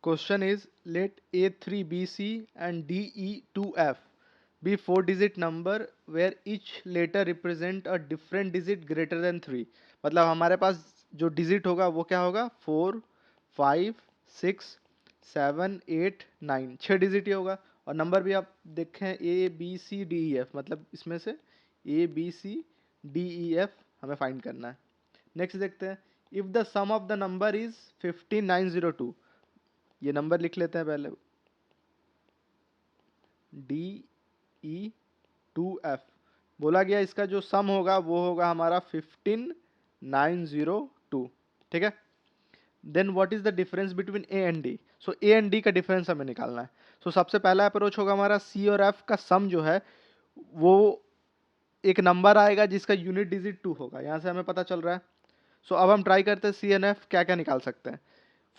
Question is, let A3BC and DE2F be 4 digit number where each letter represent a different digit greater than 3. मतलब हमारे पास जो digit होगा वो क्या होगा, 4, 5, 6, 7, 8, 9, 6 डिजिट ही होगा। और नंबर भी आप देखें A B C D E F, मतलब इसमें से ABCDEF हमें फाइंड करना है। नेक्स्ट देखते हैं, if the sum of the number is 15902, ये नंबर लिख लेते हैं पहले, DE2F। बोला गया इसका जो सम होगा वो होगा हमारा 15902, ठीक है। Then what is the difference between A and D. So A and D का डिफरेंस हमें निकालना है। सो सबसे पहला अप्रोच होगा हमारा, सी और एफ का सम जो है वो एक नंबर आएगा जिसका यूनिट डिजिट 2 होगा, यहाँ से हमें पता चल रहा है। सो अब हम ट्राई करते हैं सी एन एफ क्या क्या निकाल सकते हैं।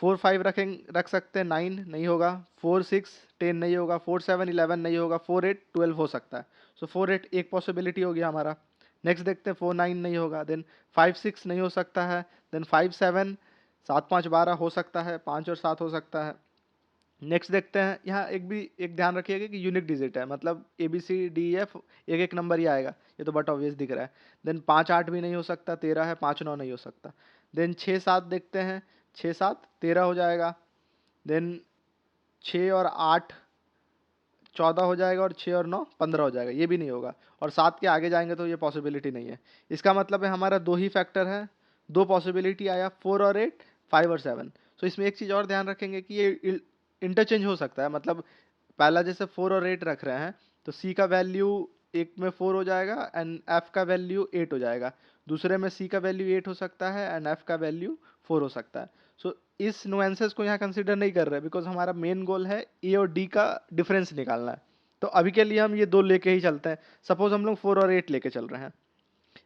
4 5 रख सकते हैं, 9 नहीं होगा, 4 6 10 नहीं होगा, 4 7 11 नहीं होगा, 4 8 12 हो सकता है। सो 4 8 एक पॉसिबिलिटी हो गया हमारा। नेक्स्ट देखते हैं, 4 9 नहीं होगा, देन 5 6 नहीं हो सकता है, देन 5 7 7 5 12 हो सकता है, 5 और 7 हो सकता है। नेक्स्ट देखते हैं, यहाँ एक ध्यान रखिएगा कि यूनिक डिजिट है, मतलब ABCDEF एक एक नंबर ही आएगा, ये तो बट ऑब्वियस दिख रहा है। देन 5 8 भी नहीं हो सकता, 13 है, 5 9 नहीं हो सकता। देन 6 7 देखते हैं, 6 7 13 हो जाएगा। देन 6 और 8 14 हो जाएगा, और 6 और 9 15 हो जाएगा, ये भी नहीं होगा। और 7 के आगे जाएंगे तो ये पॉसिबिलिटी नहीं है। इसका मतलब है हमारा दो ही फैक्टर है, दो पॉसिबिलिटी आया, 4 और 8, 5 और 7। सो इसमें एक चीज़ और ध्यान रखेंगे कि ये इंटरचेंज हो सकता है, मतलब पहला जैसे 4 और 8 रख रहे हैं तो सी का वैल्यू एक में 4 हो जाएगा एंड एफ का वैल्यू 8 हो जाएगा, दूसरे में सी का वैल्यू 8 हो सकता है एंड एफ का वैल्यू 4 हो सकता है। सो इस नुएंसेस को यहाँ कंसीडर नहीं कर रहे, बिकॉज हमारा मेन गोल है ए और डी का डिफरेंस निकालना है। तो अभी के लिए हम ये दो लेके ही चलते हैं। सपोज हम लोग 4 और 8 लेके चल रहे हैं।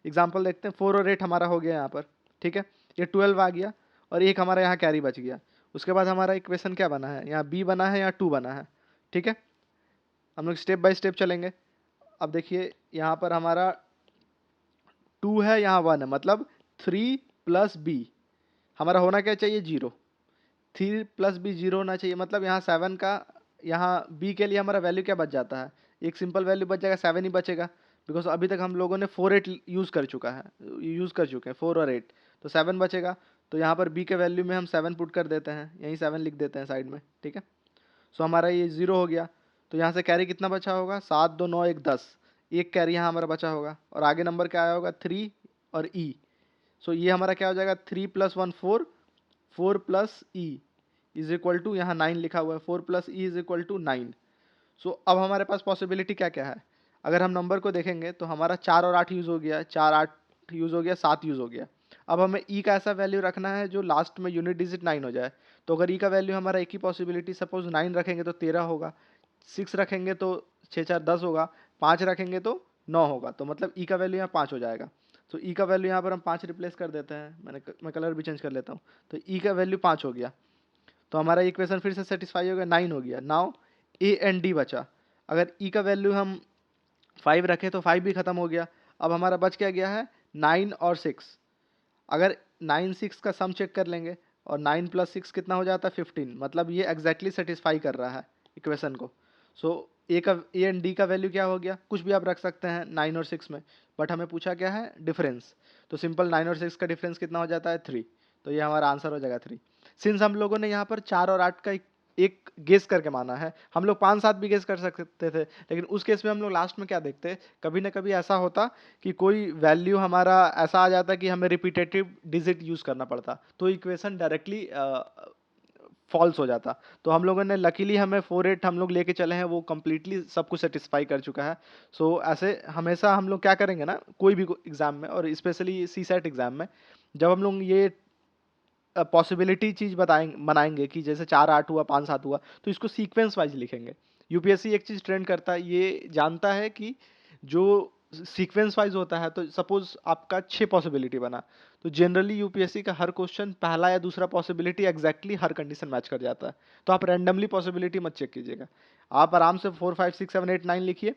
एग्जाम्पल देखते हैं, 4 और 8 हमारा हो गया यहाँ पर, ठीक है। ये 12 आ गया और एक हमारा यहाँ कैरी बच गया। उसके बाद हमारा इक्वेशन क्या बना है, यहाँ बी बना है, यहाँ 2 बना है, ठीक है। हम लोग स्टेप बाय स्टेप चलेंगे। अब देखिए यहाँ पर हमारा 2 है, यहाँ 1 है, मतलब 3 प्लस बी हमारा होना क्या चाहिए, 0। 3 प्लस बी 0 होना चाहिए, मतलब यहाँ 7 का, यहाँ बी के लिए हमारा वैल्यू क्या बच जाता है, एक सिंपल वैल्यू बच जाएगा, 7 ही बचेगा। बिकॉज अभी तक हम लोगों ने 4 8 यूज़ कर चुके हैं 4 और 8, तो 7 बचेगा। तो यहाँ पर बी के वैल्यू में हम 7 पुट कर देते हैं, यहीं 7 लिख देते हैं साइड में, ठीक है। सो हमारा ये 0 हो गया। तो यहाँ से कैरी कितना बचा होगा, 7 2 9 1 10, एक कैरी यहाँ हमारा बचा होगा। और आगे नंबर क्या आया होगा, 3 और ई। सो ये हमारा क्या हो जाएगा, 3 + 1 4, 4 + ई इज इक्वल टू, यहाँ 9 लिखा हुआ है, 4 + ई इज इक्वल टू 9। सो अब हमारे पास पॉसिबिलिटी क्या क्या है, अगर हम नंबर को देखेंगे तो हमारा 4 और 8 यूज़ हो गया, 4 8 यूज़ हो गया, 7 यूज़ हो गया। अब हमें ई का ऐसा वैल्यू रखना है जो लास्ट में यूनिट डिजिट 9 हो जाए। तो अगर ई का वैल्यू हमारा एक ही पॉसिबिलिटी, सपोज 9 रखेंगे तो 13 होगा, 6 रखेंगे तो 6 4 10 होगा, 5 रखेंगे तो 9 होगा, तो मतलब ई का वैल्यू यहाँ 5 हो जाएगा। तो ई का वैल्यू यहाँ पर हम 5 रिप्लेस कर देते हैं, मैं कलर भी चेंज कर लेता हूँ। तो ई का वैल्यू 5 हो गया, तो हमारा इक्वेशन फिर से सेटिस्फाई हो गया, 9 हो गया। नाउ ए एंड डी बचा। अगर ई का वैल्यू हम 5 रखें तो 5 भी खत्म हो गया। अब हमारा बच क्या गया है, 9 और 6। अगर 9 6 का सम चेक कर लेंगे और 9 + 6 कितना हो जाता है, 15, मतलब ये एग्जैक्टली सेटिस्फाई कर रहा है इक्वेशन को। सो ए एंड डी का वैल्यू क्या हो गया, कुछ भी आप रख सकते हैं 9 और 6 में, बट हमें पूछा क्या है, डिफरेंस। तो सिंपल 9 और 6 का डिफरेंस कितना हो जाता है, 3। तो ये हमारा आंसर हो जाएगा 3। सिंस हम लोगों ने यहाँ पर 4 और 8 का एक गेस करके माना है, हम लोग 5 7 भी गेस कर सकते थे, लेकिन उस केस में हम लोग लास्ट में क्या देखते, कभी ना कभी ऐसा होता कि कोई वैल्यू हमारा ऐसा आ जाता कि हमें रिपीटेटिव डिजिट यूज़ करना पड़ता, तो इक्वेशन डायरेक्टली फॉल्स हो जाता। तो हम लोगों ने लकीली, हमें 4 8 हम लोग लेके चले हैं, वो कम्प्लीटली सब कुछ सेटिस्फाई कर चुका है। सो ऐसे हमेशा हम लोग क्या करेंगे ना, कोई भी एग्ज़ाम में और स्पेशली सी सेट एग्ज़ाम में, जब हम लोग ये पॉसिबिलिटी चीज़ बनाएंगे कि जैसे 4 8 हुआ, 5 7 हुआ, तो इसको सीक्वेंस वाइज लिखेंगे। यूपीएससी एक चीज़ ट्रेंड करता है, ये जानता है कि जो सीक्वेंस वाइज होता है, तो सपोज आपका 6 पॉसिबिलिटी बना, तो जनरली यूपीएससी का हर क्वेश्चन पहला या दूसरा पॉसिबिलिटी एग्जैक्टली हर कंडीशन मैच कर जाता है। तो आप रैंडमली पॉसिबिलिटी मत चेक कीजिएगा, आप आराम से 4 5 6 7 8 9 लिखिए,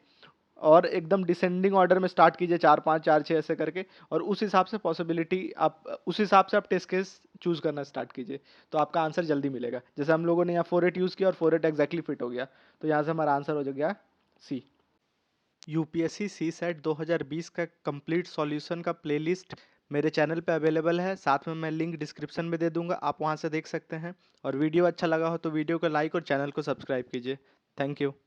और एकदम डिसेंडिंग ऑर्डर में स्टार्ट कीजिए, 4 5 4 6 ऐसे करके, और उस हिसाब से पॉसिबिलिटी आप उस हिसाब से आप टेस्ट केस चूज करना स्टार्ट कीजिए, तो आपका आंसर जल्दी मिलेगा। जैसे हम लोगों ने यहाँ 4 8 यूज़ किया और 4 8 एग्जैक्टली फिट हो गया, तो यहाँ से हमारा आंसर हो गया सी। यूपीएससी सी सेट 2020 का कंप्लीट सॉल्यूशन का प्लेलिस्ट मेरे चैनल पे अवेलेबल है, साथ में मैं लिंक डिस्क्रिप्शन में दे दूंगा, आप वहां से देख सकते हैं। और वीडियो अच्छा लगा हो तो वीडियो को लाइक और चैनल को सब्सक्राइब कीजिए। Thank you.